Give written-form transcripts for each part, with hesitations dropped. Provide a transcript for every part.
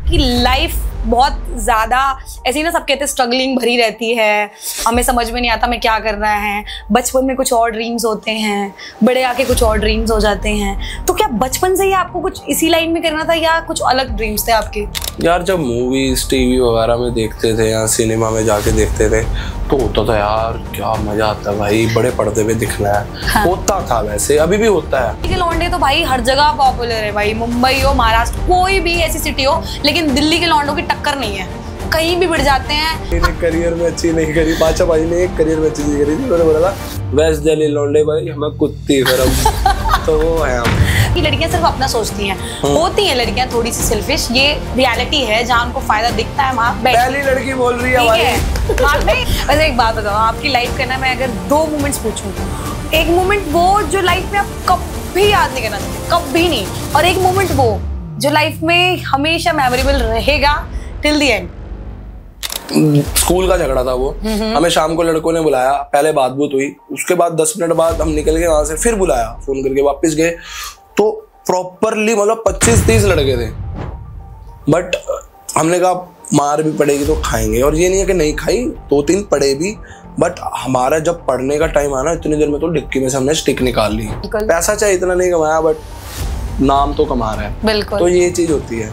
कि लाइफ बहुत ज़्यादा ऐसी ना, सब कहते हैं स्ट्रगलिंग भरी रहती है, हमें समझ में नहीं आता हमें क्या करना है। बचपन में कुछ और ड्रीम्स होते हैं, बड़े आके कुछ और ड्रीम्स हो जाते हैं। तो क्या बचपन से ही आपको कुछ इसी लाइन में करना था या कुछ अलग ड्रीम्स थे आपके? यार जब मूवीज टीवी वगैरह में देखते थे या सिनेमा में जाके देखते थे तो होता था यार क्या मजा आता है भाई, बड़े पर्दे पे दिखना है। हाँ। होता था, वैसे अभी भी होता है। दिल्ली के लौंडे तो भाई हर जगह पॉपुलर है भाई, मुंबई हो, महाराष्ट्र, कोई भी ऐसी सिटी हो, लेकिन दिल्ली के लौंडों की टक्कर नहीं है, कहीं भी बढ़ जाते हैं। करियर में अच्छी नहीं करी, बादशाह भाई ने एक करियर में अच्छी नहीं करी थी, मैंने बोला था वेस्ट दिल्ली लौंडे भाई हमें कुत्ती फिर तो वो है हम। लड़कियां सिर्फ अपना सोचती हैं, होती हैं लड़कियां थोड़ी सी सेल्फिश, ये रियलिटी है, जहाँ उनको फायदा दिखता है वहाँ पहली लड़की बोल रही है भाई। वैसे एक बात बताओ, आपकी लाइफ का ना, मैं अगर 2 मोमेंट्स पूछूं, एक मोमेंट वो जो लाइफ में आप कभी याद नहीं करना चाहते, कभी नहीं, और एक मोमेंट वो जो लाइफ में हमेशा मेमोरेबल रहेगा टिल द एंड। स्कूल का झगड़ा था वो, हमें शाम को लड़कों ने बुलाया, पहले बात बूत हुई, उसके बाद 10 मिनट बाद हम निकल गए वहां से, फिर बुलाया फोन करके, वापस गए तो प्रॉपरली मतलब 25-30 लड़के थे। बट हमने कहा मार भी पड़ेगी तो खाएंगे, और ये नहीं है कि नहीं खाई, 2-3 पड़े भी। बट हमारा जब पढ़ने का टाइम आया ना, इतनी देर में तो डिक्की में से हमने स्टिक निकाल ली। पैसा चाहे इतना नहीं कमाया, बट नाम तो कमा रहा है। बिल्कुल। तो ये चीज होती है,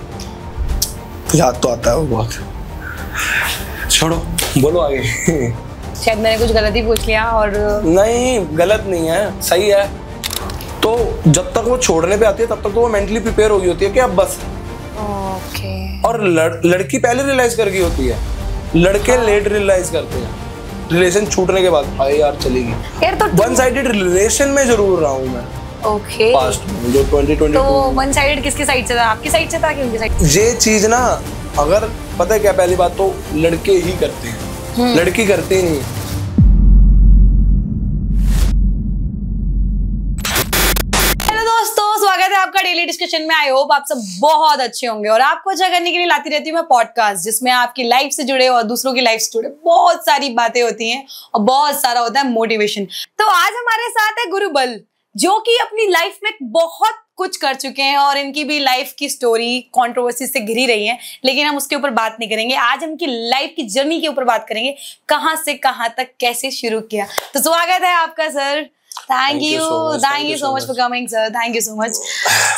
याद तो आता है वो बहुत। छोड़ो, बोलो आगे। शायद मैंने कुछ गलत ही पूछ लिया। और नहीं, गलत नहीं है, सही है। तो जब तक वो छोड़ने पे आती है तब तक तो वो मेंटली प्रिपेयर हो गई होती है कि अब बस। ओके। और लड़की पहले रियलाइज कर गई होती है, लड़के लेट रियलाइज करते हैं रिलेशन छूटने के बाद। भाई यार चलेगी यार, तो वन साइडेड रिलेशन में जरूर रहा हूँ मैं। ओके। पास्ट में जो 2022। तो वन साइडेड किसकी साइड से था, आपकी साइड से था कि उनकी साइड? ये चीज ना, अगर पता है क्या, पहली बात तो लड़के ही करते हैं, लड़की करती नहीं है। आपका डेली डिस्कशन में, आई होप आप सब बहुत अच्छे होंगे और आपको अच्छा करने के लिए लाती रहती हूँ मैं पॉडकास्ट, जिसमें आपकी लाइफ से जुड़े और दूसरों की लाइफ से जुड़े बहुत सारी बातें होती हैं और बहुत सारा होता है मोटिवेशन। तो आज हमारे साथ है गुरुबल, जो कि अपनी लाइफ में बहुत कुछ कर चुके हैं और इनकी भी लाइफ की स्टोरी कंट्रोवर्सी से घिरी रही है, लेकिन हम उसके ऊपर बात नहीं करेंगे। आज हम इनकी लाइफ की जर्नी के ऊपर बात करेंगे, कहाँ से कहाँ तक कैसे शुरू किया। तो स्वागत है आपका sir. Thank you so much for coming sir, thank you so much.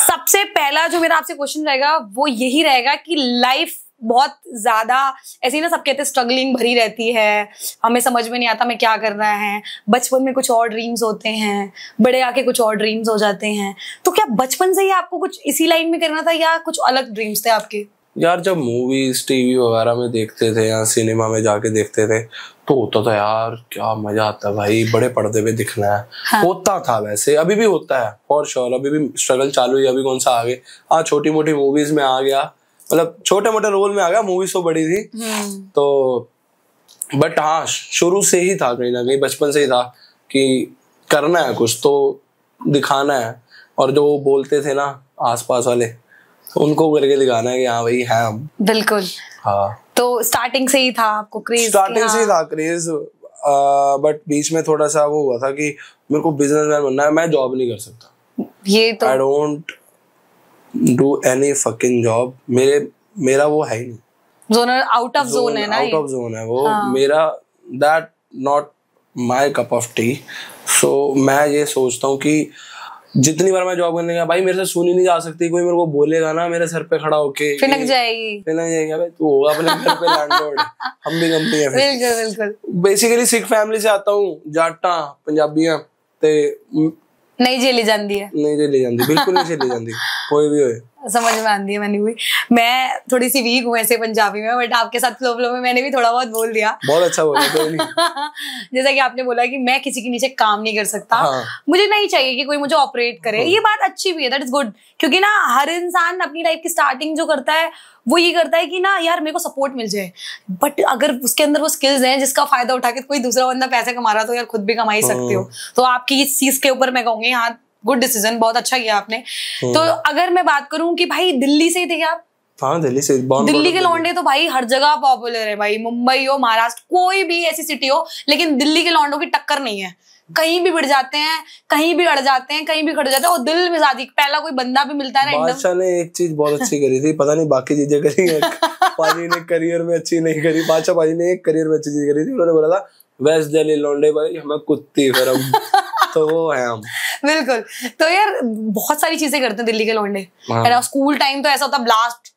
सबसे पहला जो मेरा आपसे क्वेश्चन रहेगा वो यही रहेगा कि लाइफ बहुत ज्यादा ऐसी ना, सब कहते हैं स्ट्रगलिंग भरी रहती है, हमें समझ में नहीं आता हमें क्या करना है। बचपन में कुछ और ड्रीम्स होते हैं, बड़े आके कुछ और ड्रीम्स हो जाते हैं। तो क्या बचपन से ही आपको कुछ इसी लाइन में करना था या कुछ अलग ड्रीम्स थे आपके? यार जब मूवीज टीवी वगैरह में देखते थे या सिनेमा में जाके देखते थे तो होता था यार क्या मजा आता है भाई, बड़े पर्दे पे दिखना है। हाँ। होता था, वैसे अभी भी होता है फॉर श्योर, अभी भी स्ट्रगल चालू है। अभी कौन सा आगे, हाँ छोटी मोटी मूवीज में आ गया, मतलब छोटे मोटे रोल में आ गया, मूवीज तो बड़ी थी तो। बट हाँ शुरू से ही था, कहीं ना कहीं बचपन से ही था कि करना है कुछ तो दिखाना है, और जो वो बोलते थे ना आसपास वाले, उनको करके दिखाना है कि हाँ भाई है हम। बिल्कुल। हाँ, तो स्टार्टिंग से ही था आपको क्रेज? स्टार्टिंग से ही था क्रेज, बट बीच में थोड़ा सा वो हुआ था कि मेरे को बिजनेसमैन बनना है, मैं जॉब नहीं कर सकता। ये तो I don't do any fucking job, मेरा वो है ही नहीं, जोन आउट ऑफ जोन है ना, आउट ऑफ जोन है वो। हाँ। मेरा that not my cup of tea. So मैं ये सोचता हूँ कि जितनी बार मैं जॉब करने गया भाई, मेरे से सुनी नहीं जा सकती, कोई मेरे को बोलेगा ना मेरे सर पे खड़ा होके फिनक जाएगी भाई, तू होगा अपने घर पे लैंडलॉर्ड, हम भी कंपनी है। बिल्कुल। बेसिकली सिख फैमिली से आता हूँ, जाटा पंजाबियां ते नहीं झेली जाती है, नहीं झेली जाती, बिल्कुल नहीं झेली जाती, कोई भी होए। समझ में आती है, मैंने हुई, मैं थोड़ी सी वीक हूँ ऐसे पंजाबी में, बट आपके साथ फ्लो में मैंने भी थोड़ा बहुत बोल दिया। बहुत अच्छा बोला, कोई नहीं। जैसा कि आपने बोला कि मैं किसी के नीचे काम नहीं कर सकता। हाँ। मुझे नहीं चाहिए कि कोई मुझे ऑपरेट करे। हाँ। ये बात अच्छी भी है, दैट इज गुड, क्योंकि ना हर इंसान अपनी लाइफ की स्टार्टिंग जो करता है वो ये करता है कि ना यार मेरे को सपोर्ट मिल जाए, बट अगर उसके अंदर वो स्किल्स हैं जिसका फायदा उठा के कोई दूसरा बंदा पैसे कमा रहा, तो यार खुद भी कमा ही सकते हो। तो आपकी इस चीज के ऊपर मैं कहूंगी हाँ गुड डिसीजन, बहुत अच्छा किया आपने। तो अगर मैं बात करूं कि भाई दिल्ली से ही थे आप? हाँ दिल्ली से। दिल्ली के लौंडे तो भाई हर जगह पॉपुलर है भाई, मुंबई हो, महाराष्ट्र, कोई भी ऐसी सिटी हो, लेकिन दिल्ली के लौंडों की टक्कर नहीं है, कहीं भी बिड़ जाते हैं, कहीं भी अड़ जाते हैं, कहीं भी खड़ जाते हैं, और दिल में शादी पहला कोई बंदा भी मिलता है ना। बादशाह ने एक चीज बहुत अच्छी करी थी, पता नहीं बाकी चीजें करी है पाजी ने करियर में अच्छी नहीं करी। बादशाह पाजी ने एक करियर में अच्छी चीज करी थी, उन्होंने बोला था वेस्ट दिल्ली लौंडे भाई हमें कुत्ती फिर हम तो वो है हम। बिल्कुल। तो यार बहुत सारी चीजें करते हैं दिल्ली के लौंडे। स्कूल टाइम तो ऐसा होता ब्लास्ट,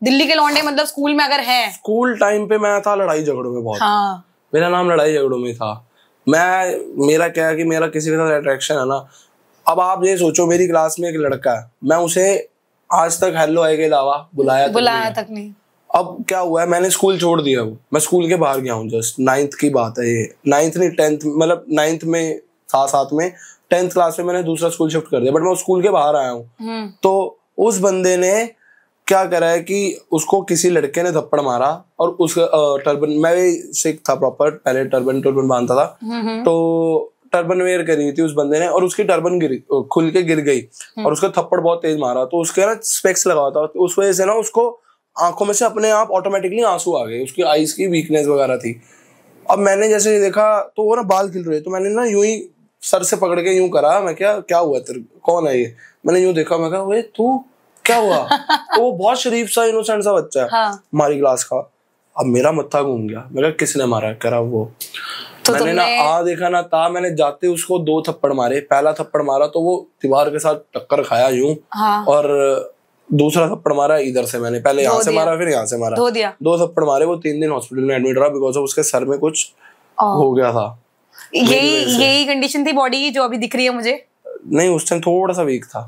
दिल्ली के लौंडे मतलब स्कूल में अगर है। स्कूल टाइम पे मैं था लड़ाई झगड़ों में बहुत। हाँ। मेरा नाम लड़ाई झगड़ों में था। मेरा क्या है कि मेरा किसी के साथ अट्रैक्शन है ना। अब आप ये सोचो मेरी क्लास में एक लड़का है, मैं उसे आज तक हेलो हाय के अलावा बुलाया तक नहीं। अब क्या हुआ है, मैंने स्कूल छोड़ दिया, वो मैं स्कूल के बाहर गया हूँ। जस्ट 9th की बात है ये, 9th नहीं 10th, मतलब 9th में था, साथ में 10th क्लास में मैंने दूसरा स्कूल शिफ्ट कर दिया, बट मैं उस स्कूल के बाहर आया हूँ। तो उस बंदे ने क्या करा है कि उसको किसी लड़के ने थप्पड़ मारा, और उसका टर्बन, मैं भी सिख था प्रॉपर, पहले टर्बन बांधता था, तो टर्बन वेयर करी थी उस बंदे ने, और उसकी टर्बन खुल के गिर गई, और उसका थप्पड़ बहुत तेज मारा, तो उसके ना स्पेक्स लगा था, तो उस वजह से ना उसको आंखों में से अपने आप ऑटोमेटिकली आंसू आ गए, उसकी आईज की वीकनेस वगैरह थी। अब मैंने जैसे देखा तो वो ना बाल खिल रहे, तो मैंने ना यूं ही सर से पकड़ के यूं करा, मैं क्या हुआ तेरे, कौन है ये, मैंने यूं देखा, मैं कहा वे तू क्या हुआ तो वो बहुत शरीफ सा इनोसेंट सा बच्चा है। हाँ। हमारी क्लास का। अब मेरा मत्था घूम गया, मैं कहा किसने मारा, कह रहा वो। तो मैंने ना देखा ना था, मैंने जाते उसको 2 थप्पड़ मारे। पहला थप्पड़ मारा तो वो दीवार के साथ टक्कर खाया यूं। हाँ। और दूसरा थप्पड़ मारा इधर से, मैंने पहले यहाँ से मारा फिर यहाँ से मारा, 2 थप्पड़ मारे। वो 3 दिन हॉस्पिटल में एडमिट रहा बिकॉज ऑफ उसके सर में कुछ हो गया था। यही कंडीशन थी बॉडी की जो अभी दिख रही है मुझे। नहीं, उस टाइम थोड़ा सा वीक था,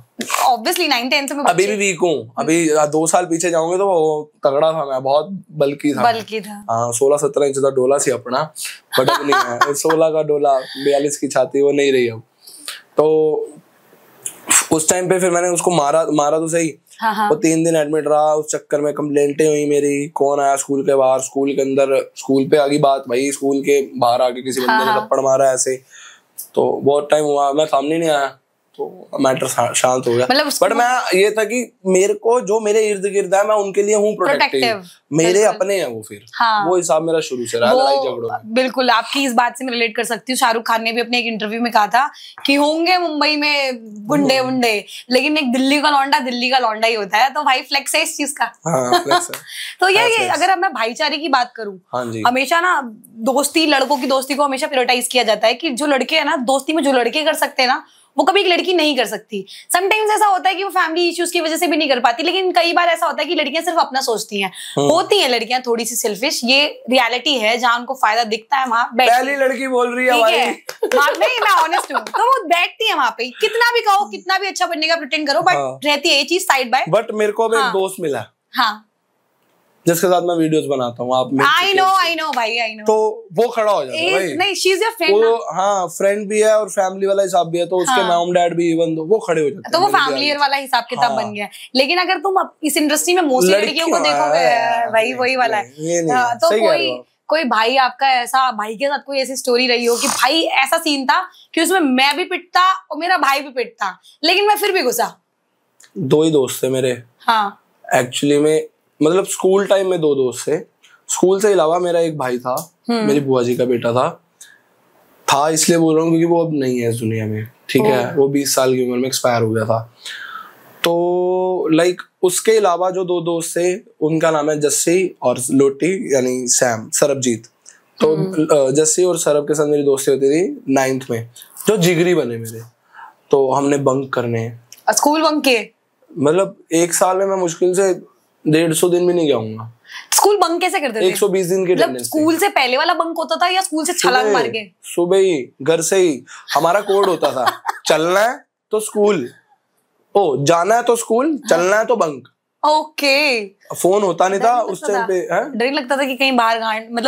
ऑब्वियसली 9th-10th में। अभी भी वीक हूँ, अभी 2 साल पीछे जाऊंगे तो वो तगड़ा था, मैं बहुत बल्कि था। हाँ, 16-17 इंच का डोला सी अपना, बट अब नहीं है। 16 का डोला, 42 की छाती, वो नहीं रही अब। तो उस टाइम पे फिर मैंने उसको मारा तो सही। हाँ। वो 3 दिन एडमिट रहा, उस चक्कर में कंप्लेंटें हुई मेरी, कौन आया स्कूल के बाहर, स्कूल के अंदर, स्कूल पे आ गई बात, भाई स्कूल के बाहर आके किसी बंदे ने थप्पड़ मारा ऐसे। तो बहुत टाइम हुआ, मैं सामने नहीं आया, तो मैटर शांत हो गया। बट मैं ये था कि मेरे को जो मेरे इर्द गिर्द है मैं उनके लिए हूँ प्रोटेक्टिव, मेरे अपने हैं वो। फिर हाँ। वो हिसाब मेरा शुरू से रहा लड़ाई झगड़ों में। बिल्कुल, आपकी इस बात से मैं रिलेट कर सकती हूँ। शाहरुख खान ने भी अपने एक इंटरव्यू में कहा था कि होंगे मुंबई में गुंडे, लेकिन एक दिल्ली का लौंडा ही होता है। तो भाई फ्लेक्स है इस चीज का। तो ये अगर मैं भाईचारे की बात करूँ, हमेशा ना दोस्ती, लड़कों की दोस्ती को हमेशा प्रायोरिटाइज किया जाता है कि जो लड़के है ना, दोस्ती में जो लड़के कर सकते हैं ना, वो कभी एक लड़की नहीं कर सकती। समटाइम्स ऐसा होता है कि वो फैमिली इश्यूज की वजह से भी नहीं कर पाती, लेकिन कई बार ऐसा होता है कि लड़कियां सिर्फ अपना सोचती हैं। होती हैं लड़कियां थोड़ी सी सेल्फिश, ये रियलिटी है। जहां उनको फायदा दिखता है वहां पहली लड़की बोल रही है भाई। नहीं, मैं ऑनेस्ट हूँ। तो वो बैठती है वहां पे, कितना भी कहो, कितना भी अच्छा बनने का प्रिटेंड करो, बट रहती है ये चीज साइड बाय। बट मेरे को अब एक दोस्त मिला, हाँ, जिसके साथ मैं वीडियोस बनाता हूँ। आप आई नो भाई, आई नो। तो वो खड़ा हो जाता है भाई। नहीं, शी इज योर फ्रेंड। वो हाँ, फ्रेंड भी है और फैमिली वाला हिसाब भी है, तो उसके मॉम डैड भी इवन तो वो खड़े हो जाते हैं। तो वो फैमिली वाला हिसाब किताब बन गया। लेकिन अगर तुम इस इंडस्ट्री में मोस्टली लड़कियों को देखोगे भाई, वही वाला है। तो कोई भाई आपका ऐसा, भाई के साथ कोई ऐसी स्टोरी रही हो कि भाई ऐसा सीन था कि उसमें मैं भी पिटता और मेरा भाई भी पिटता, लेकिन मैं फिर भी गुस्सा। 2 ही दोस्त थे मेरे। हाँ, एक्चुअली में मतलब स्कूल टाइम में 2 दोस्त थे। स्कूल से अलावा मेरा एक भाई था, मेरी बुआ जी का बेटा था इसलिए बोल रहा हूँ क्योंकि वो अब नहीं है इस दुनिया में, ठीक है। वो 20 साल की उम्र में एक्सपायर हो गया था। तो लाइक उसके अलावा जो 2 दोस्त थे, उनका नाम है जस्सी और लोटी, यानी सैम, सरबजीत। तो जस्सी और सरब के साथ मेरी दोस्ती होती थी 9th में, जो जिगरी बने मेरे। तो हमने बंक करने, स्कूल बंक किए, मतलब 1 साल में मैं मुश्किल से 150 दिन भी नहीं गया। स्कूल बंक कैसे करते थे? 120 दिन की अटेंडेंस। स्कूल से पहले वाला बंक होता था या स्कूल से छलांग मार के? सुबह ही, घर से ही। हमारा कोड होता था, चलना है तो स्कूल, जाना है तो स्कूल, चलना है तो बंक। ओके। फोन होता नहीं था उस टाइम पे। डर लगता था कि कहीं बाहर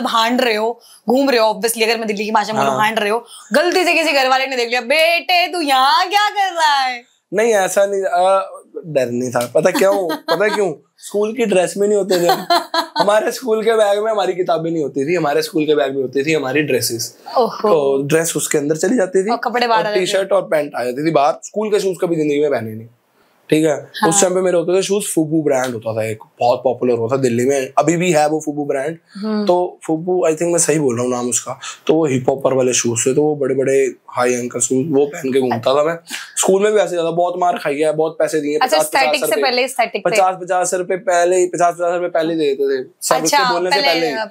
हांड रहे हो, घूम रहे हो। ऑब्वियसली अगर मैं दिल्ली की भाषा में हांड रहे हो, गलती से किसी घर वाले ने देख लिया, बेटे तू यहाँ क्या कर रहा है? नहीं, ऐसा नहीं, डर नहीं था। पता क्यों? स्कूल की ड्रेस में नहीं होते थे। हमारे स्कूल के बैग में हमारी किताबें नहीं होती थी, हमारे स्कूल के बैग में होती थी हमारी ड्रेसेस। तो ड्रेस उसके अंदर चली जाती थी, और कपड़े बाहर, टी शर्ट और पैंट आ जाती थी बाहर। स्कूल के शूज कभी जिंदगी में पहने नहीं। ठीक है। उस टाइम पे मेरे होते थे शूज, फुबू ब्रांड होता था, एक बहुत पॉपुलर होता था दिल्ली में, अभी भी है वो फुबू ब्रांड। तो फुबू, आई थिंक मैं सही बोल रहा हूँ नाम उसका, तो वो हिप हॉपर वाले शूज थे, तो वो बड़े बड़े हाई एंकल शूज वो पहन के घूमता था मैं। स्कूल में भी ऐसे ज्यादा, बहुत मार खाई है, बहुत पैसे दिए, 50-50 रुपए पहले दे देते थे सबके बोलने से पहले। हाँ,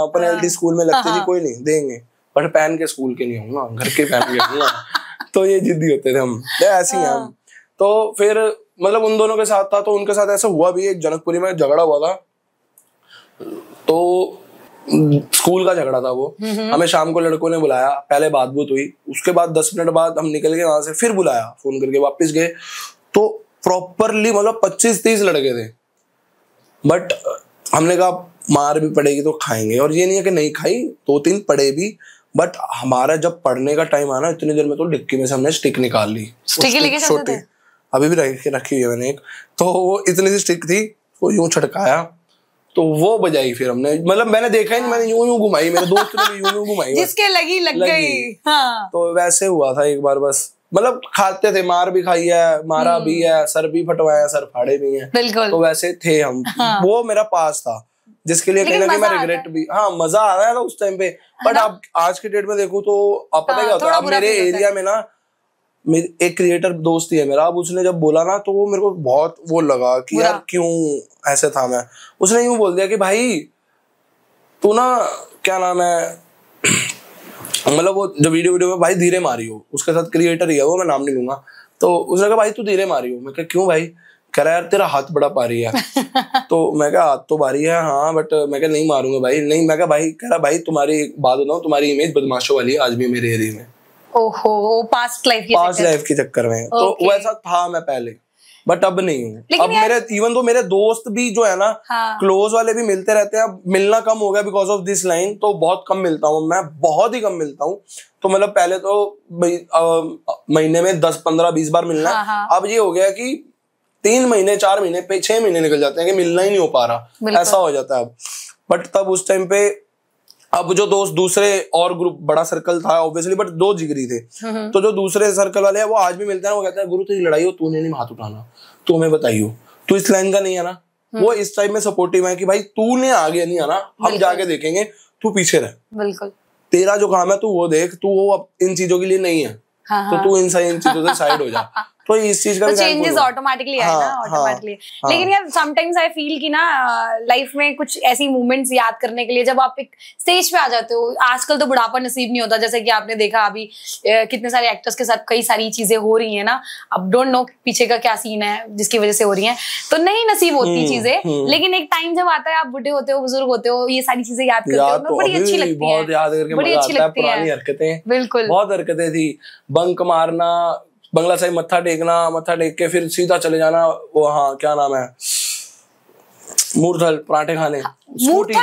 पेनल्टी स्कूल में लगती थी, कोई नहीं देंगे, बट पहन के स्कूल के नहीं होंगे, घर के पहन के होंगे। तो ये जिद्दी होते थे हम, ऐसे ही हम। तो फिर मतलब उन दोनों के साथ था, तो उनके साथ ऐसा हुआ भी, एक जनकपुरी में झगड़ा हुआ था, तो स्कूल का झगड़ा था वो। हमें शाम को लड़कों ने बुलाया, पहले बात हुई, उसके बाद 10 मिनट बाद हम निकल गए वहां से, फिर बुलाया फोन करके, वापस गए तो प्रॉपरली मतलब 25-30 लड़के थे। बट हमने कहा मार भी पड़ेगी तो खाएंगे, और ये नहीं है कि नहीं खाई, 2-3 पड़े भी। बट हमारा जब पढ़ने का टाइम आया ना, इतनी देर में तो डिक्की में से हमने स्टिक निकाल ली, छोटी, अभी भी रखी हुई है मैंने एक। तो वो इतनी सी स्टिक थी, वो यूं छटकाया तो वो बजाई, फिर हमने, मतलब मैंने देखा ही नहीं, मैंने यूं घुमाई, मेरे दोस्त ने भी यूं घुमाई, जिसके लग गई। हाँ। तो वैसे हुआ था एक बार बस, मतलब खाते थे, मार भी खाई है, मारा भी है, सर भी फटवाया, सर फाड़े भी हैं, बिल्कुल। तो वैसे थे हम। हाँ। वो मेरा पास था, जिसके लिए कहीं ना कहीं मैं रिग्रेट भी, हाँ मजा आ रहा था उस टाइम पे। बट अब आज के डेट में देखो तो अब पता क्या होता है, मेरे एरिया में ना एक क्रिएटर दोस्त ही है मेरा, अब उसने जब बोला ना तो वो मेरे को बहुत वो लगा कि यार क्यों ऐसे था मैं। उसने यूं बोल दिया कि भाई तू ना, क्या नाम है, मतलब वो जो वीडियो में भाई धीरे मारी हो, उसके साथ क्रिएटर ही है वो, मैं नाम नहीं लूंगा। तो उसने कहा भाई तू धीरे मारी हो। मैं कहा क्यों भाई? कह रहा यार तेरा हाथ बड़ा भारी है। तो मैं कहा हाथ तो भारी है हाँ, बट मैं कहा नहीं मारूंगा भाई, नहीं। मैं कहा भाई, कह रहा भाई तुम्हारी बात बताऊं, तुम्हारी इमेज बदमाशों वाली है आज भी मेरे एरिया में। ओहो, पास्ट लाइफ के चक्कर में। तो वैसा था मैं पहले, बट अब नहीं हूँ। अब मेरे इवन तो मेरे दोस्त भी जो है ना, क्लोज वाले भी मिलते रहते हैं, मिलना कम हो गया बिकॉज ऑफ दिस लाइन। तो बहुत कम मिलता हूँ मैं, बहुत ही कम मिलता हूँ। तो मतलब पहले तो महीने में 10, 15, 20 बार मिलना। अब ये हो गया कि 3 महीने, 4 महीने, 6 महीने निकल जाते हैं कि मिलना ही नहीं हो पा रहा, ऐसा हो जाता है अब। बट तब उस टाइम पे, अब जो दोस्त दूसरे और ग्रुप, बड़ा सर्कल था ऑब्वियसली, बट 2 जिगरी थे। तो जो दूसरे सर्कल वाले हैं वो आज भी मिलते हैं, वो कहते हैं गुरु तेरी लड़ाई हो, तूने नहीं हाथ उठाना, तू हमें बताइयो, तू इस लाइन का नहीं है ना। वो इस टाइम में सपोर्टिव है कि भाई तूने आगे नहीं आना, हम जाके देखेंगे, तू पीछे रह, बिल्कुल तेरा जो काम है तू वो देख, तू वो अब इन चीजों के लिए नहीं है। तो तू इन चीजों से साइड हो जा। तो इस चीज का चेंजेस ऑटोमेटिकली आए ना, ऑटोमेटिकली। लेकिन यार समटाइम्स आई फील कि ना लाइफ में कुछ ऐसी मोमेंट्स याद करने के लिए जब आप एक स्टेज पे आ जाते हो, आजकल तो बुढ़ापा नसीब नहीं होता, जैसे कि आपने देखा अभी कितने सारे एक्टर्स के साथ कई सारी चीजें हो रही है ना। अब डोंट नो पीछे का क्या सीन है जिसकी वजह से हो रही है, तो नहीं नसीब होती चीजें। लेकिन एक टाइम जब आता है, आप बुढ़े होते हो, बुजुर्ग होते हो, ये सारी चीजें याद करते हो, बड़ी अच्छी लगती है, बड़ी अच्छी लगती है, हरकतें, बिल्कुल बहुत हरकतें थी। बंक मारना, बंगला साहिब मत्था टेकना, मत्था टेक के फिर सीधा चले जाना वो, हाँ क्या नाम है, मूर्थल पराठे खाने, स्कूटी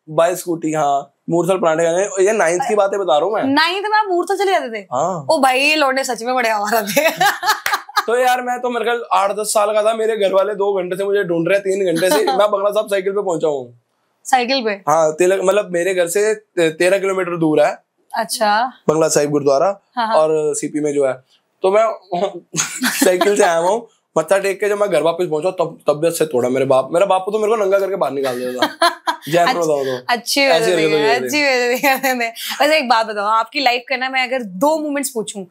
बाय स्कूटी, हाँ मूर्थल पराठे खाने। ये 9th की बातें बता रहा हूँ मैं, 9th में आप मूर्थल चले जाते थे? हाँ। ओ भाई ये लौंडे सच में बड़े हमारा थे। तो यार मैं तो मेरे ख्याल 8-10 साल का था, मेरे घर वाले 2 घंटे से मुझे ढूंढ रहे हैं, 3 घंटे से। मैं बंगला साहब साइकिल पे पहुंचा हूँ। साइकिल पे? हाँ, मतलब मेरे घर से 13 किलोमीटर दूर है। अच्छा। बंगला साहिब गुरुद्वारा और सीपी में जो है। तो मैं साइकिल से आया हूँ, मत्था टेक के जब मैं घर वापस पहुंचा तब तबियत से थोड़ा मेरे बाप तो मेरे को नंगा करके बाहर निकाल देता था। अच्छी वैसे एक बात बताओ, आपकी लाइफ का ना, मैं अगर 2 मोमेंट्स पूछूं,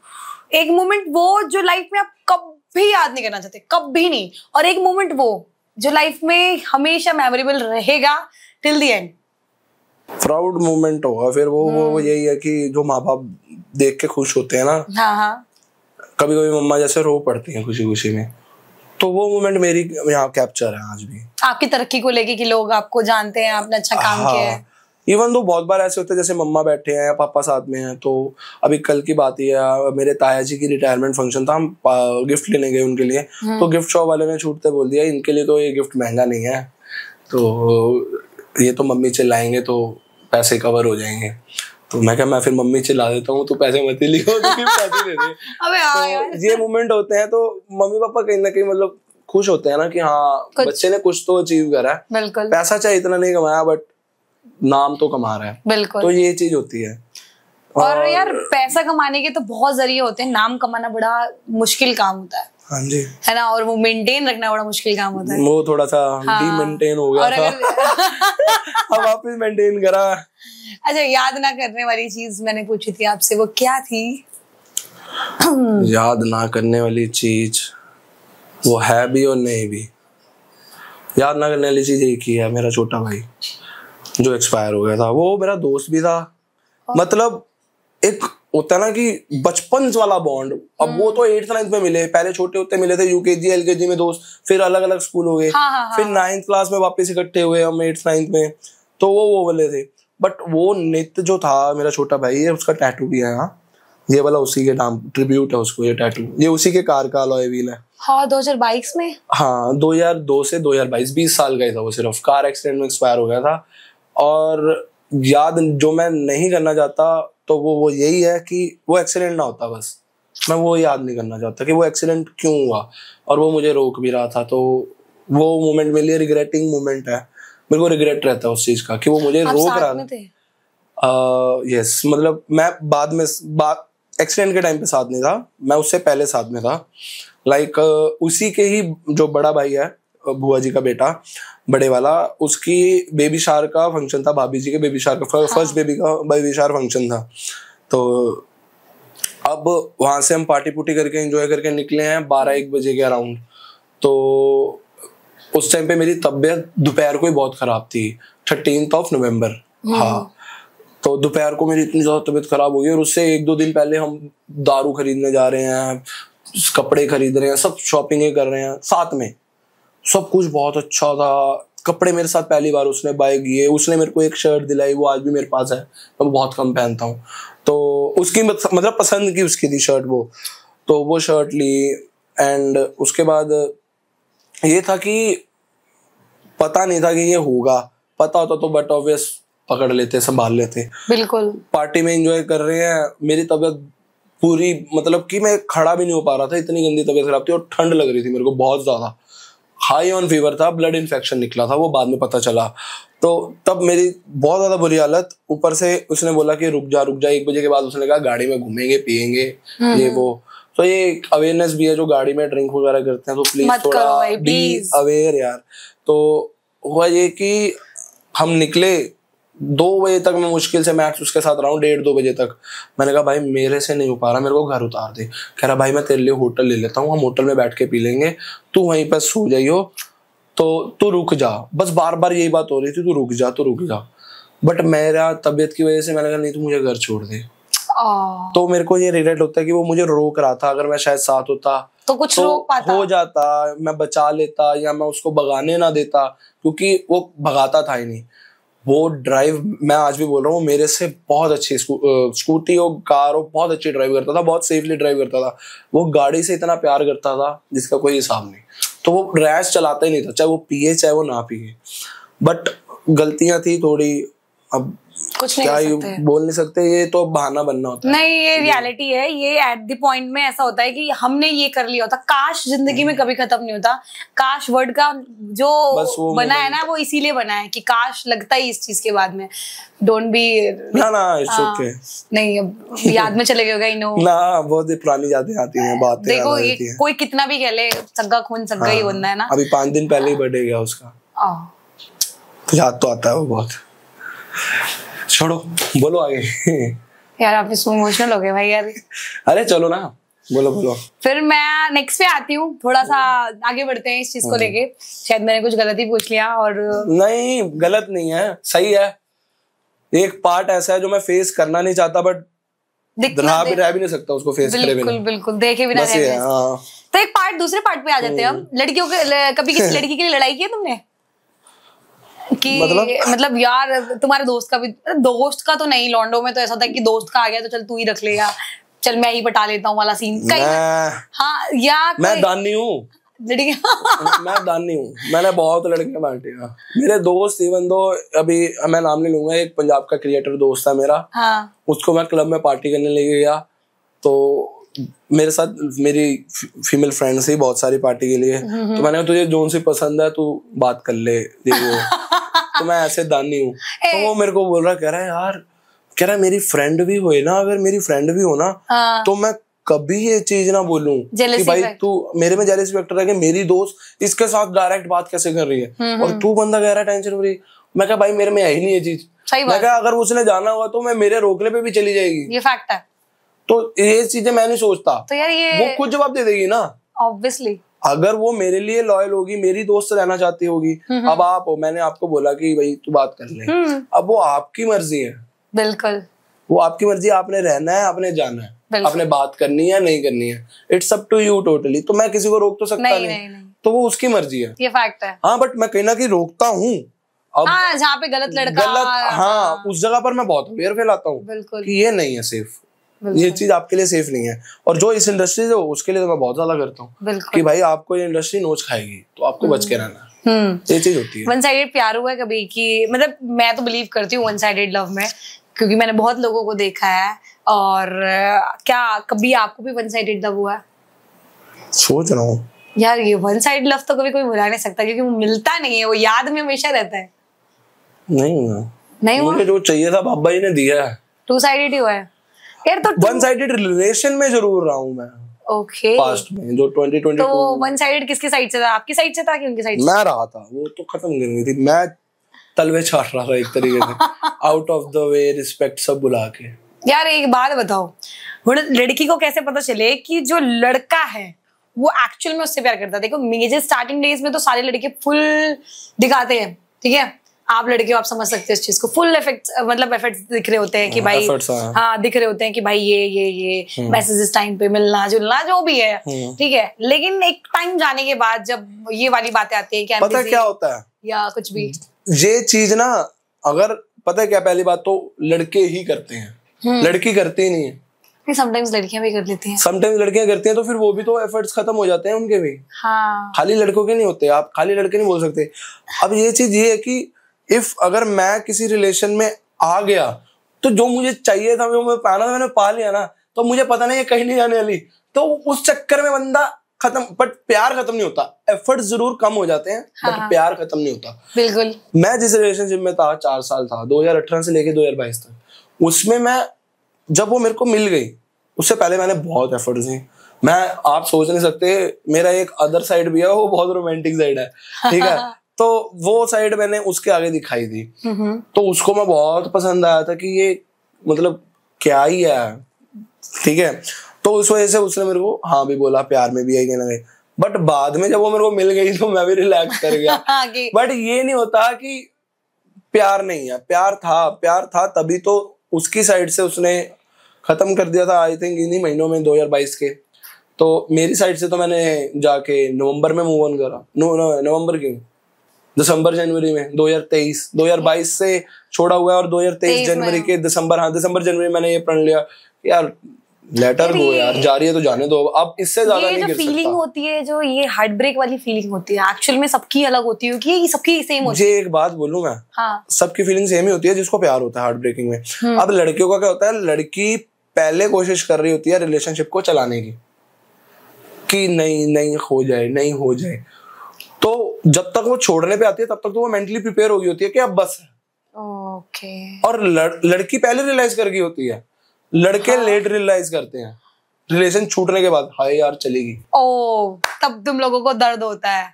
एक मोमेंट वो जो लाइफ में आप कभी याद नहीं करना चाहते, कभी नहीं, और एक मोमेंट वो जो लाइफ में हमेशा मेमोरेबल रहेगा till the end. Proud moment होगा फिर वो यही है कि जो माँ बाप देख के खुश होते हैं ना। हाँ। कभी कभी मम्मा जैसे रो पड़ती हैं खुशी खुशी में, तो वो मोमेंट मेरी यहाँ कैप्चर है आज भी। आपकी तरक्की को लेके कि लोग आपको जानते हैं, आपने अच्छा काम किया है। इवन तो बहुत बार ऐसे होते हैं जैसे मम्मा बैठे हैं या पापा साथ में हैं, तो अभी कल की बात ही है, मेरे ताया जी की रिटायरमेंट फंक्शन था, हम गिफ्ट लेने गए उनके लिए। तो गिफ्ट शॉप वाले ने छूटते बोल दिया इनके लिए तो ये गिफ्ट महंगा नहीं है, तो ये तो मम्मी चिल्लाएंगे तो पैसे कवर हो जाएंगे। तो मैं क्या, मैं फिर मम्मी चिल्ला देता हूँ, तो पैसे मत ही लिखो, तो पैसे दे दे। अबे हाँ यार, ये मोमेंट होते हैं तो मम्मी पापा कहीं ना कहीं मतलब खुश होते हैं ना कि हाँ बच्चे ने कुछ तो अचीव करा है। बिल्कुल। पैसा चाहे इतना नहीं कमाया बट नाम तो कमा रहा है। बिल्कुल। तो ये चीज होती है। और यार पैसा कमाने के तो बहुत जरिए होते हैं, नाम कमाना बड़ा मुश्किल काम होता है। हाँ जी, है ना, और वो मेंटेन रखना बड़ा मुश्किल काम होता है। वो थोड़ा सा डी-मेंटेन हो गया था। अब वापस मेंटेन करा। अच्छा, याद ना करने वाली चीज मैंने पूछी थी आपसे, वो क्या थी? याद ना करने वाली चीज वो है भी और नहीं भी। याद ना करने वाली चीज एक ही है, मेरा छोटा भाई जो एक्सपायर हो गया था। वो मेरा दोस्त भी था, मतलब एक होता है ना कि बचपन वाला बॉन्ड। अब वो तो 8th 9th में मिले, पहले छोटे होते मिले थे, यूकेजी एलकेजी में दोस्त, फिर अलग अलग स्कूल हो गए, फिर 9th क्लास में वापस इकट्ठे हुए हम 8th 9th में, तो वो वाले थे। बट वो नित्य जो था मेरा छोटा भाई है, उसका टैटू भी है यहाँ, ये वाला उसी के नाम ट्रिब्यूट है उसको, ये टैटू, ये उसी के कार का अलॉय व्हील है। हाँ, 2022 में। हाँ, 2002 से 2022, 20 साल का ही था वो, सिर्फ कार एक्सीडेंट में एक्सपायर हो गया था। और याद जो मैं नहीं करना चाहता तो वो यही है कि वो एक्सीडेंट ना होता, बस मैं वो याद नहीं करना चाहता कि वो एक्सीडेंट क्यों हुआ, और वो मुझे रोक भी रहा था। तो वो मोमेंट मेरे लिए रिग्रेटिंग मोमेंट है, मेरे को रिग्रेट रहता है उस चीज का कि वो मुझे रोक रहा था। यस, मतलब मैं बाद में एक्सीडेंट के टाइम पे साथ नहीं था, मैं उससे पहले साथ में था। लाइक उसी के ही जो बड़ा भाई है, बुआ जी का बेटा बड़े वाला, उसकी बेबी शार का फंक्शन था, भाभी जी के बेबी शार का फर्स्ट बेबी शार फंक्शन था। तो अब वहां से हम पार्टी पुटी करके एंजॉय करके निकले हैं 12-1 बजे के अराउंड। तो उस टाइम पे मेरी तबीयत दोपहर को ही बहुत खराब थी, 13 नवंबर। हाँ, तो दोपहर को मेरी इतनी ज्यादा तबीयत खराब हो गई, और उससे 1-2 दिन पहले हम दारू खरीदने जा रहे हैं, कपड़े खरीद रहे हैं, सब शॉपिंग कर रहे हैं साथ में, सब कुछ बहुत अच्छा था। कपड़े मेरे साथ पहली बार उसने बाय किए, उसने मेरे को एक शर्ट दिलाई, वो आज भी मेरे पास है, मैं बहुत कम पहनता हूँ। तो उसकी मतलब पसंद की उसकी थी शर्ट वो, तो वो शर्ट ली। एंड उसके बाद ये था कि पता नहीं था कि ये होगा, पता होता तो बट ऑब्वियस पकड़ लेते, संभाल लेते। बिल्कुल। पार्टी में एंजॉय कर रहे हैं, मेरी तबीयत पूरी, मतलब कि मैं खड़ा भी नहीं हो पा रहा था, इतनी गंदी तबीयत खराब थी, और ठंड लग रही थी मेरे को बहुत ज्यादा, हाई ऑन फीवर था, ब्लड इन्फेक्शन निकला था, वो बाद में पता चला। तो तब मेरी बहुत ज्यादा बुरी हालत, ऊपर से उसने बोला कि रुक जा 1 बजे के बाद उसने कहा गाड़ी में घूमेंगे पियेंगे ये वो। तो ये अवेयरनेस भी है, जो गाड़ी में ड्रिंक वगैरह करते हैं तो प्लीज थोड़ा बी अवेयर यार। तो हुआ ये कि हम निकले 2 बजे तक, मैं मुश्किल से मैक्स उसके साथ रहा हूँ 1:30-2 बजे तक। मैंने कहा भाई मेरे से नहीं हो पा रहा, मेरे को घर उतार दे। कह रहा भाई मैं तेरे लिए होटल ले लेता हूँ, हम होटल में बैठ के पी लेंगे, तू वहीं पर सो जाइयो, तो तू रुक जा। बस बार बार यही बात हो रही थी, तू रुक जा। बट मेरा तबीयत की वजह से मैंने कहा नहीं, तू मुझे घर छोड़ दे। तो मेरे को ये रिग्रेट होता है कि वो मुझे रोक रहा था, अगर मैं शायद साथ होता तो कुछ रोक पाता, हो जाता, मैं बचा लेता, या मैं उसको भगाने ना देता, क्योंकि वो भगाता था ही नहीं। वो ड्राइव, मैं आज भी बोल रहा हूँ, मेरे से बहुत अच्छी स्कूटी और कार हो, बहुत अच्छी ड्राइव करता था, बहुत सेफली ड्राइव करता था। वो गाड़ी से इतना प्यार करता था जिसका कोई हिसाब नहीं। तो वो रैश चलाता ही नहीं था, चाहे वो पिए चाहे वो ना पिए। बट गलतियां थी थोड़ी, अब कुछ नहीं क्या बोल नहीं सकते, ये तो बहाना बनना होता है। नहीं, ये रियलिटी है। ये एट द पॉइंट में ऐसा होता है कि हमने ये कर लिया होता। काश जिंदगी में कभी खत्म नहीं होता। काश वर्ड का जो बना है ना, वो इसीलिए बना है कि काश लगता ही इस चीज के बाद में। डोंट बी ना इट्स ओके। नहीं, अब याद में चले गए नो ना, बहुत पुरानी यादें आती हैं, बातें देखो, ये कोई कितना भी कह ले, सग्गा खून सग्गा ही बनना है ना। अभी 5 दिन पहले ही बर्थडे गया उसका, याद तो आता है वो बहुत। छोड़ो, बोलो आगे। यार आप इसमें इमोशनल हो गए भाई यार। अरे चलो ना, बोलो। फिर मैं नेक्स्ट पे आती हूँ, थोड़ा सा आगे बढ़ते हैं इस चीज को लेके। शायद मैंने कुछ गलत ही पूछ लिया, और नहीं गलत नहीं है, सही है। एक पार्ट ऐसा है जो मैं फेस करना नहीं चाहता, बट रह भी नहीं सकता उसको फेस करे बिना। बिल्कुल देखे बिना रह नहीं। तो एक पार्ट, दूसरे पार्ट पे आ जाते हैं हम। लड़कियों के कभी किसी लड़की के लिए लड़ाई की है तुमने? कि मतलब यार तुम्हारे दोस्त का भी, दोस्त का तो नहीं, लॉन्डो में तो ऐसा था कि दोस्त का आ गया तो चल तू ही रख ले, या चल मैं ही पटा लेता हूँ वाला सीन। हाँ, या मैं दानी हूँ, मैं दानी हूँ, मैंने बहुत लड़के बांटे हैं मेरे दोस्त। इवन दो अभी मैं नाम नहीं लूंगा, एक पंजाब का क्रिएटर दोस्त है मेरा। हाँ। उसको मैं क्लब में पार्टी करने ले गया, तो मेरे साथ मेरी फीमेल फ्रेंड्स ही बहुत सारी पार्टी के लिए। तो मैंने कहा तुझे जोन सी पसंद है तू बात कर ले, तो मैं ऐसे दानी हूँ। तो वो मेरे को बोल रहा, कह रहा है यार, कह रहा है मेरी फ्रेंड भी हो ना, अगर मेरी फ्रेंड भी हो ना तो मैं कभी ये चीज ना बोलूं कि भाई तू मेरे में जेलसी फैक्टर है कि मेरी दोस्त इसके साथ डायरेक्ट बात कैसे कर रही है और तू बंदा कह रहा है टेंशन फ्री। मैं कहा भाई मेरे में है ही नहीं ये चीज। मैं कहा अगर उसने जाना हुआ तो मैं मेरे रोकने पे भी चली जाएगी, ये फैक्ट है। तो ये चीजें मैं नहीं सोचता, तो यार ये वो खुद जवाब दे देगी ना ऑब्वियसली। अगर वो मेरे लिए लॉयल होगी, मेरी दोस्त रहना चाहती होगी। अब आप हो, मैंने आपको बोला कि भाई तू बात कर ले, अब वो आपकी मर्जी है। बिल्कुल वो आपकी मर्जी, आपने रहना है, आपने जाना है, आपने बात करनी है नहीं करनी है, it's up to you totally. तो मैं किसी को रोक तो सकता नहीं। तो वो उसकी मर्जी है, ये फैक्ट है। हाँ बट मैं कहीं ना कहीं रोकता हूँ। अब जहाँ पे गलत लड़का हाँ उस जगह पर मैं बहुत अवेयर फैलाता हूँ कि ये नहीं है सेफ, ये चीज आपके लिए सेफ नहीं है। और जो इस इंडस्ट्री से उसके लिए तो मैं बहुत ज्यादा करता हूँ कि भाई आपको ये इंडस्ट्री नोच खाएगी तो आपको बच के रहना। ये चीज होती है। वन साइडेड प्यार हुआ है कभी कि मतलब मैं तो बिलीव करती हूँ वन साइडेड लव में, क्योंकि मैंने बहुत लोगों को देखा है। और क्या कभी आपको भी वन साइडेड लव हुआ है? सोच रहा हूँ यार ये वन साइड लव तो कभी कोई भुला नहीं सकता, क्योंकि वो मिलता नहीं है, वो याद में हमेशा रहता है। नहीं मुझे जो चाहिए था बाबा जी ने दिया है। टू साइडेड ही हुआ है यार। तो वन साइडेड रिलेशन में जरूर रहा हूँ मैं। ओके पास्ट में जो 2022। तो वन साइडेड किसकी साइड से था? आपकी साइड से था कि उनकी साइड से? मैं रहा था, वो तो खत्म कर गई थी। मैं तलवे छाट रहा था एक तरीके से out of the way, respect सब बुला के। यार एक बात बताओ, लड़की को कैसे पता चले कि जो लड़का है वो एक्चुअल में उससे प्यार करता है? देखो मेजर स्टार्टिंग डेज में तो सारे लड़के फुल दिखाते हैं, ठीक है। आप लड़के हो, आप समझ सकते हैं इस चीज को। फुल एफेक्ट मतलब एफर्ट्स दिख रहे होते हैं कि भाई हाँ दिख रहे होते हैं कि भाई ये मैसेजेस टाइम पे मिलना जुलना जो भी है, ठीक है। लेकिन एक टाइम जाने के बाद जब ये वाली बातें आती है कि पता क्या होता है या कुछ भी, ये चीज ना अगर पता है क्या, पहली बात तो लड़के ही करते हैं, लड़की करती ही नहीं है। समटाइम्स लड़कियां भी कर लेती हैं, समटाइम्स लड़कियां करती हैं, तो फिर वो भी तो एफर्ट्स खत्म हो जाते हैं उनके भी। हाँ खाली लड़कों के नहीं होते, आप खाली लड़के नहीं बोल सकते। अब ये चीज ये है कि इफ अगर मैं किसी रिलेशन में आ गया तो जो मुझे चाहिए था वो मैं पाना था, मैंने पा लिया ना, तो मुझे पता नहीं है कहीं नहीं जाने वाली, तो उस चक्कर में बंदा खत्म। बट प्यार खत्म नहीं होता, एफर्ट्स जरूर कम हो जाते हैं बट प्यार खत्म नहीं होता। बिल्कुल। मैं जिस रिलेशनशिप में था 4 साल था, 2018 से लेके 2022 तक, उसमें मैं जब वो मेरे को मिल गई उससे पहले मैंने बहुत एफर्ट्स दिए। मैं आप सोच नहीं सकते, मेरा एक अदर साइड भी है, वो बहुत रोमांटिक साइड है, ठीक है। तो वो साइड मैंने उसके आगे दिखाई थी, तो उसको मैं बहुत पसंद आया था कि ये मतलब क्या ही है, ठीक है। तो उस वजह से उसने मेरे को हाँ भी बोला, प्यार में भी आई कहना गई। बट बाद में जब वो मेरे को मिल गई तो मैं भी रिलैक्स कर गया। बट ये नहीं होता कि प्यार नहीं है, प्यार था तभी तो उसकी साइड से उसने खत्म कर दिया था आई थिंक इन्हीं महीनों में 2022 के। तो मेरी साइड से तो मैंने जाके नवंबर में मूव ऑन करा। नवंबर क्यों, दिसंबर जनवरी में 2022 से छोड़ा हुआ है। और 2023 जनवरी के दिसंबर जनवरी में मैंने ये प्रण लिया यार लेटर हो यार, जा रही है तो जाने दो, अब इससे ज्यादा नहीं गिर सकता। फीलिंग होती है जो ये हार्ट ब्रेक वाली फीलिंग होती है, एक्चुअल में सबकी अलग होती है कि सबकी सेम होती है। मुझे एक बात बोलूं मैं, हाँ। सबकी फीलिंग सेम ही होती है जिसको प्यार होता है हार्ट ब्रेकिंग में। अब लड़कियों का क्या होता है, लड़की पहले कोशिश कर रही होती है रिलेशनशिप को चलाने की कि नहीं हो जाए, तो जब तक वो छोड़ने पे आती है तब तक तो वो मेंटली प्रिपेयर हो गई होती है कि अब बस है। ओके। और लड़की पहले रियलाइज कर गई होती है, लड़के लेट रियलाइज करते हैं रिलेशन छूटने के बाद, हाय यार चलेगी। ओ तब तुम लोगों को दर्द होता है।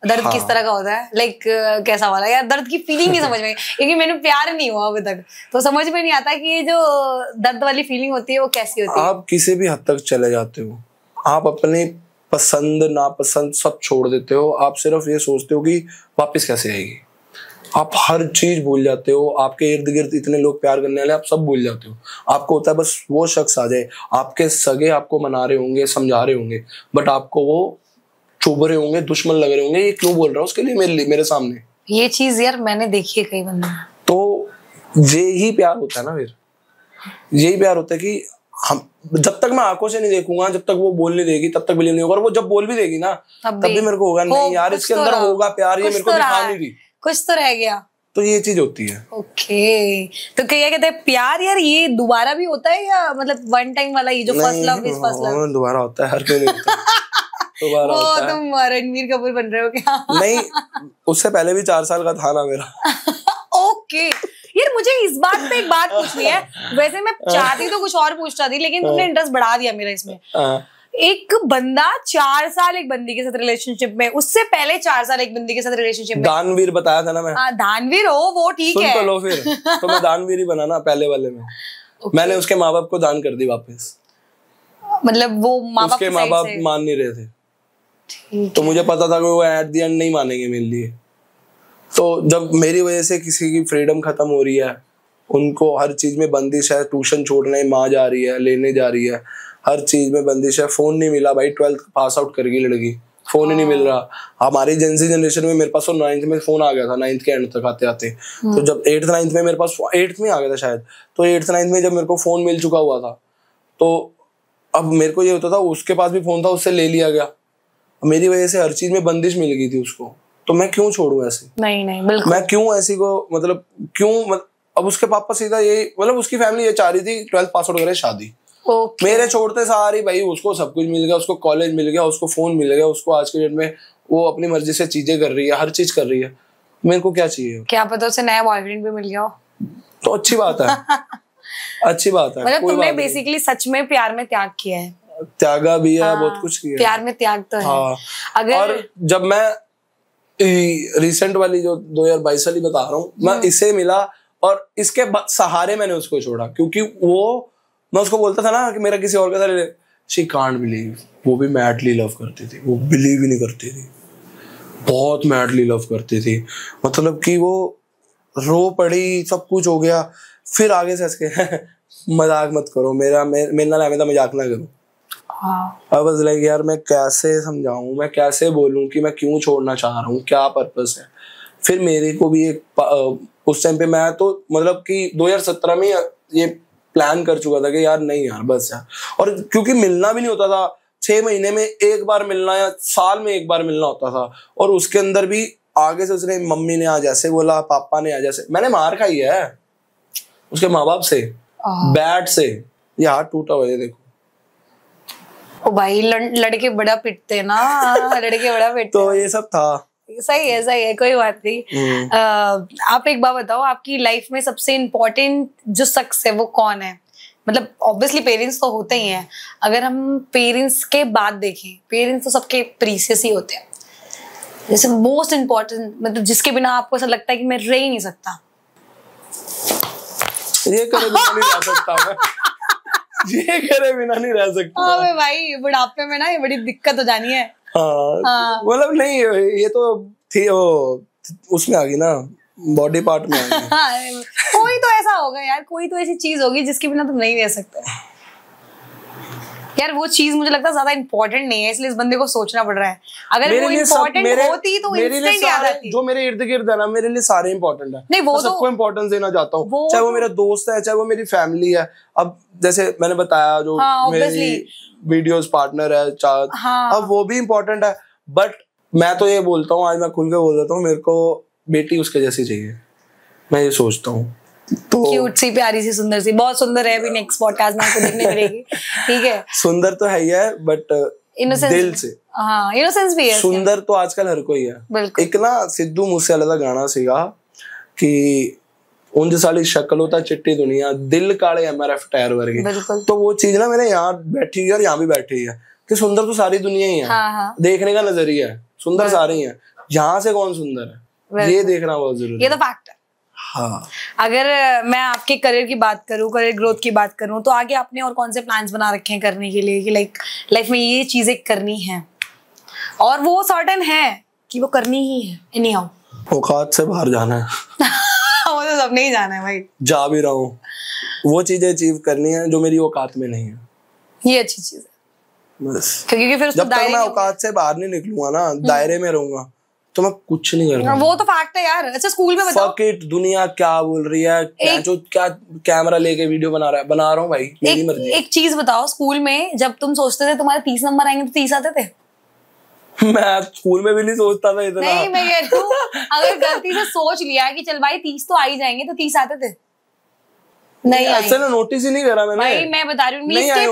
दर्द किस तरह का होता है, लाइक कैसा वाला? यार दर्द की फीलिंग नहीं समझ में, क्योंकि मैंने प्यार नहीं हुआ अभी तक, तो समझ में नहीं आता कि ये जो दर्द वाली फीलिंग होती है वो कैसी होती है। आप किसी भी हद तक चले जाते हो, आप अपनी पसंद नापसंद सब छोड़ देते हो, आप सिर्फ ये सोचते हो कि वापस कैसे आएगी। आप हर चीज भूल जाते हो, आपके इर्द गिर्द इतने लोग प्यार करने वाले, आप सब भूल जाते हो। आपको होता है बस वो शख्स आ जाए, आपके सगे आपको मना रहे होंगे, समझा रहे होंगे, बट आपको वो चुभ रहे होंगे, दुश्मन लग रहे होंगे, ये क्यों बोल रहा है उसके लिए मेरे सामने। ये चीज यार मैंने देखी है कई बंदे। तो यही प्यार होता है ना, फिर यही प्यार होता है कि हम जब तक मैं आंखों से नहीं देखूंगा, जब तक वो बोल नहीं देगी तब तक बिलीव नहीं होगा। और वो जब बोल भी देगी ना तब भी मेरे को होगा नहीं यार इसके अंदर होगा प्यार, ये मेरे को दिखा नहीं रही, कुछ तो रह गया। तो ये चीज होती है। ओके। तो क्या कहते हैं प्यार यार, ये दोबारा भी होता है या मतलब वन टाइम वाला, ये जो first love is first love? दोबारा होता है, हर कोई नहीं होता। दोबारा होता है। तुम रणवीर कपूर बन रहे हो क्या? नहीं, उससे पहले भी 4 साल का था ना मेरा। ओके। यार मुझे इस बात पे एक बात पूछनी है, वैसे मैं चाहती तो कुछ और पूछ रहा थी लेकिन तुमने इंटरेस्ट बढ़ा दिया मेरा इसमें। एक बंदा 4 साल एक बंदी के साथ रिलेशनशिप में, उससे पहले 4 साल एक बंदी के साथ रिलेशनशिप में। दानवीर बताया था ना मैं। दानवीर हो वो ठीक है। सुन तो लो फिर, तो मैं दानवीर ही बना ना पहले वाले में। मैंने उसके माँ बाप को दान कर दी वापस। मतलब वो उसके माँ बाप मान नहीं रहे थे, तो मुझे पता था कि वो एट द एंड नहीं मानेंगे मेरे लिए। तो जब मेरी वजह से किसी की फ्रीडम खत्म हो रही है, उनको हर चीज में बंदिश है, ट्यूशन छोड़ने माँ जा रही है, लेने जा रही है, हर चीज में बंदिश है। फोन नहीं मिला भाई, 12th पास आउट कर गई लड़की, फोन ही नहीं मिल रहा। हमारी जेंजी जनरेशन में मेरे पास तो 9th में फोन आ गया था, 9th के एंड तक आते आते। तो जब 8th 9th में मेरे पास 8th में आ गया था शायद, तो 8th 9th में जब मेरे को फोन मिल चुका हुआ था, तो अब मेरे को ये होता था उसके पास भी फोन था, उससे ले लिया गया। मेरी वजह से हर चीज में बंदिश मिल गई थी उसको, तो मैं क्यों छोड़ू ऐसे? नहीं बिल्कुल, मैं क्यों ऐसी को मतलब क्यों अब उसके पापा सीधा ये मतलब उसकी फैमिली ये चाह रही थी 12th पास आउट करे शादी। मेरे छोड़ते सारी भाई उसको सब कुछ मिल गया, उसको कॉलेज मिल गया, उसको फोन मिल गया, उसको आज के डेट में वो अपनी मर्जी से चीजें कर रही है, हर चीज कर रही है। मेरे को क्या चाहिए? क्या पता उसे नया बॉयफ्रेंड भी मिल गया हो, तो अच्छी बात है। अच्छी बात है। मतलब तुमने बेसिकली सच में प्यार में त्याग किया है। त्यागा भी है, बहुत कुछ किया। प्यार में त्याग तो है। हाँ। अगर और जब मैं रिसेंट वाली जो 2022 वाली बता रहा हूँ, मैं इसे मिला और इसके सहारे मैंने उसको छोड़ा, क्योंकि वो मैं उसको बोलता था ना कि मेरा किसी और के साथ, शी कांट बिलीव, वो भी मैडली लव करती थी, वो बिलीव ही नहीं करती थी, बहुत मैडली लव करती थी। मतलब कि वो रो पड़ी, सब कुछ हो गया, फिर आगे से इसके मजाक मत करो, मेरा ना मजाक ना करो। अब बस लाइक यार मैं कैसे समझाऊं, मैं कैसे बोलूं कि मैं क्यों छोड़ना चाह रहा हूँ, क्या पर्पस है। फिर मेरे को भी एक उस टाइम पे मैं तो मतलब कि 2017 में ये प्लान कर चुका था कि यार नहीं यार बस यार। और क्योंकि मिलना भी नहीं होता था, 6 महीने में एक बार मिलना या साल में एक बार मिलना होता था, और उसके अंदर भी आगे से उसने मम्मी ने आज ऐसे बोला, पापा ने आज ऐसे, मैंने मार खाई है उसके माँ बाप से, बैट से, ये हाथ टूटा हुआ है देखो। ओ भाई लड़के बड़ा पिटते हैं ना, लड़के बड़ा पिटते। तो ये सब था। सही है, कोई बात नहीं। आप एक बात बताओ, आपकी लाइफ में सबसे इम्पोर्टेंट जो शख्स है वो कौन है? मतलब ऑब्वियसली पेरेंट्स तो होते ही हैं, अगर हम पेरेंट्स के बाद देखें, पेरेंट्स तो सबके प्रीशियस ही होते हैं। जैसे मोस्ट इम्पोर्टेंट, मतलब जिसके बिना आपको ऐसा लगता है कि मैं रह ही नहीं सकता। ये करे बिना नहीं रह सकता मैं। ये करे बिना नहीं रह सकता। हाँ भाई, बुढ़ापे में ना ये बड़ी दिक्कत हो जानी है। हाँ। मतलब नहीं, ये तो थी वो उसमें आ गई ना, बॉडी पार्ट में आ गई। कोई तो ऐसा होगा यार, कोई तो ऐसी चीज होगी जिसके बिना तुम नहीं रह सकते यार। वो चीज मुझे लगता है ज्यादा इंपॉर्टेंट नहीं है, इसलिए इस बंदे को सोचना पड़ रहा है। अगर वो इंपॉर्टेंट होती तो इंस्टेंट याद आती। जो मेरे इर्द गिर्द है ना, मेरे लिए सारे इंपॉर्टेंट है। नहीं, वो सबको इंपॉर्टेंस देना चाहता हूँ, चाहे वो मेरा दोस्त है, चाहे वो मेरी फैमिली है। अब जैसे मैंने बताया जो मेरी वीडियोस पार्टनर है, अब वो भी इंपॉर्टेंट है। बट मैं तो ये बोलता हूँ, आज मैं खुल के बोल देता हूँ, मेरे को बेटी उसके जैसी चाहिए, मैं ये सोचता हूँ। तो क्यूट सी, प्यारी सी, सुंदर सी, बहुत सुंदर है। अभी नेक्स्ट पॉडकास्ट में आपको देखने मिलेगी, ठीक है। सुंदर तो है ही है, बट दिल से। हाँ, इनोसेंस भी है। सुंदर तो आजकल हर कोई है। एक ना सिद्धू मूसेवाला का गाना सीगा कि उंज साली शक्ल होता चिट्टी दुनिया, दिल काले MRF टायर वर्गे। तो वो चीज ना मेरे यहाँ बैठी है और यहाँ भी बैठी है कि सुंदर तो सारी दुनिया ही है। हाँ। देखने का नजरिया है, सुंदर सारे ही है, यहाँ से कौन सुंदर है ये देखना बहुत जरूरी है। ये तो फैक्ट है। हाँ। अगर मैं आपके करियर की बात करूं, करियर ग्रोथ की बात करूं, तो आगे आपने और कौन से प्लान्स बना रखे हैं करने के लिए कि लाइक लाइफ में ये चीजें करनी है और वो सर्टेन है कि वो करनी ही है एनी हाउ? औकात से बाहर जाना है। वो तो सबने ही जाना है भाई। जा भी रहा हूँ, वो चीजें अचीव करनी है जो मेरी औकात में नहीं है। ये अच्छी चीज है बस, क्योंकि फिर जब तक मैं औकात से बाहर नहीं निकलूंगा ना, दायरे में रहूंगा, तो मैं कुछ नहीं कर रहा। वो तो फैक्ट है यार। अच्छा स्कूल में बताओ, फक इट, दुनिया क्या बोल रही है, जो क्या कैमरा लेके वीडियो बना रहा हूँ भाई, मेरी मर्जी। एक चीज बताओ, स्कूल में जब तुम सोचते थे तुम्हारे 30 नंबर आएंगे तो 30 आते थे? मैं स्कूल में भी नहीं सोचता था इतना। नहीं, मैं कह रही हूँ अगर गलती से सोच लिया कि चल भाई 30 तो आ ही जाएंगे, तो 30 आते थे? नहीं, ऐसे ना नोटिस ही नहीं करा मैंने भाई। मैं बता रही हूँ इसके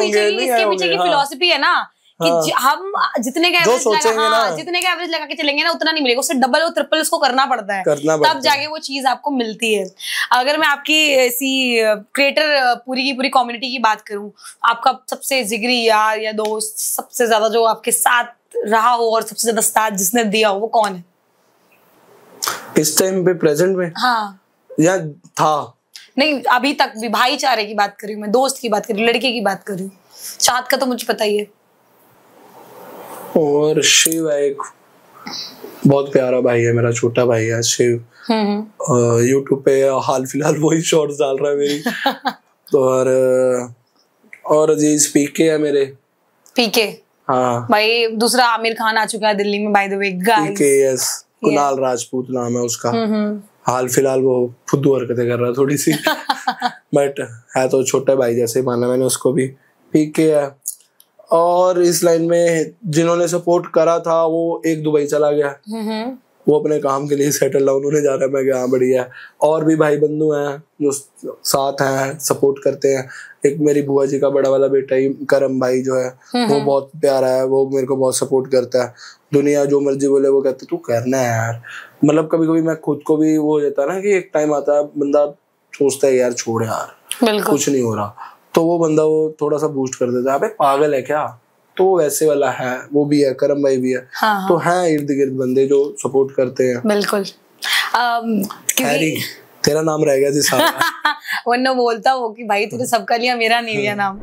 पीछे की फिलॉसफी है ना कि हम जितने का एवरेज लगा के चलेंगे ना उतना नहीं मिलेगा, उससे डबल और ट्रिपल उसको करना पड़ता है, तब जाके वो चीज आपको मिलती है। अगर मैं आपकी ऐसी क्रिएटर पूरी की पूरी कम्युनिटी की बात करूं, आपका सबसे जिगरी यार या दोस्त, सबसे ज्यादा जो आपके साथ रहा हो और सबसे ज्यादा साथ जिसने दिया हो, वो कौन है इस टाइम पे, प्रेजेंट में? हाँ, या था? नहीं, अभी तक भी। भाईचारे की बात कर रही हूँ मैं, दोस्त की बात कर रही हूँ, लड़के की बात कर रही हूँ। चाहत का तो मुझे पता ही है। और शिव है एक, बहुत प्यारा भाई है मेरा, छोटा भाई है शिव। यूट्यूब पे हाल फिलहाल वही शॉर्ट्स डाल रहा है मेरी। और अजीज पीके है मेरे। पीके? हाँ भाई, दूसरा आमिर खान आ चुका है दिल्ली में, by the way guys. PK, yes, Kunal Rajput नाम है उसका। हाल फिलहाल वो फुद्दू हरकतें कर रहा है थोड़ी सी, बट है तो छोटा भाई जैसे माना मैंने उसको भी। पीके है। और इस लाइन में जिन्होंने सपोर्ट करा था वो एक दुबई चला गया, वो अपने काम के लिए सेटल डाउन होने जा रहा है। मैं क्या, बढ़िया। और भी भाई बंधु हैं जो साथ हैं, सपोर्ट करते हैं। एक मेरी बुआ जी का बड़ा वाला बेटा ही करम भाई जो है, वो बहुत प्यारा है, वो मेरे को बहुत सपोर्ट करता है। दुनिया जो मर्जी बोले वो कहते तू करना है यार। मतलब कभी कभी मैं खुद को भी वो हो जाता है ना कि एक टाइम आता है बंदा सोचता है यार छोड़ यार, कुछ नहीं हो रहा, तो वो बंदा वो थोड़ा सा बूस्ट कर देता है, अबे पागल है क्या। तो वैसे वाला है, वो भी है, करम भाई भी है। हाँ। तो हैं इर्द गिर्द बंदे जो सपोर्ट करते हैं। बिल्कुल। हैरी, तेरा नाम रह गया जी साहब। वरना बोलता वो कि भाई तूने सबका लिया, मेरा नहीं लिया नाम।